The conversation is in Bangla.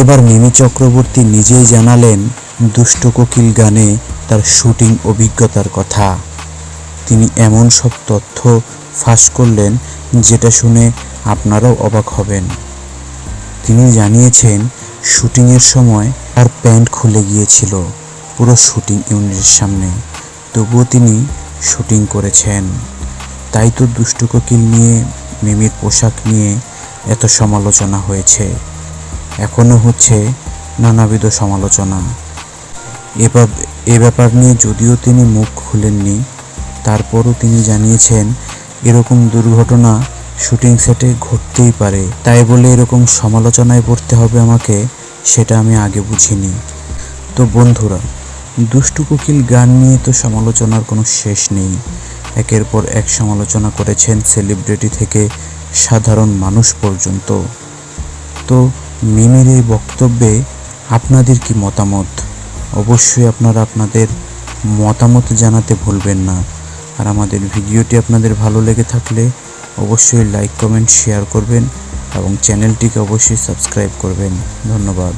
এবার মিমি চক্রবর্তী নিজেই জানালেন দুষ্টু কোকিল গানে তার শুটিং অভিজ্ঞতার কথা। তিনি এমন সব তথ্য ফাঁস করলেন যেটা শুনে আপনারাও অবাক হবেন। তিনি জানিয়েছেন শুটিংয়ের সময় তার প্যান্ট খুলে গিয়েছিল পুরো শুটিং ইউনিটের সামনে, তবুও তিনি শুটিং করেছেন। তাই তো দুষ্টু কোকিল নিয়ে, মিমির পোশাক নিয়ে এত সমালোচনা হয়েছে, এখনও হচ্ছে নানাবিধ সমালোচনা। এ ব্যাপার নিয়ে যদিও তিনি মুখ খুলেননি, তারপরও তিনি জানিয়েছেন এরকম দুর্ঘটনা শুটিং সেটে ঘটতেই পারে, তাই বলে এরকম সমালোচনায় পড়তে হবে আমাকে, সেটা আমি আগে বুঝিনি। তো বন্ধুরা, দুষ্টু কোকিল গান নিয়ে তো সমালোচনার কোনো শেষ নেই। একের পর এক সমালোচনা করেছেন সেলিব্রিটি থেকে সাধারণ মানুষ পর্যন্ত। তো মিমির এই বক্তব্যে আপনাদের কি মতামত? অবশ্যই আপনারা আপনাদের মতামত জানাতে ভুলবেন না। আর আমাদের ভিডিওটি আপনাদের ভালো লেগে থাকলে অবশ্যই লাইক, কমেন্ট, শেয়ার করবেন এবং চ্যানেলটিকে অবশ্যই সাবস্ক্রাইব করবেন। ধন্যবাদ।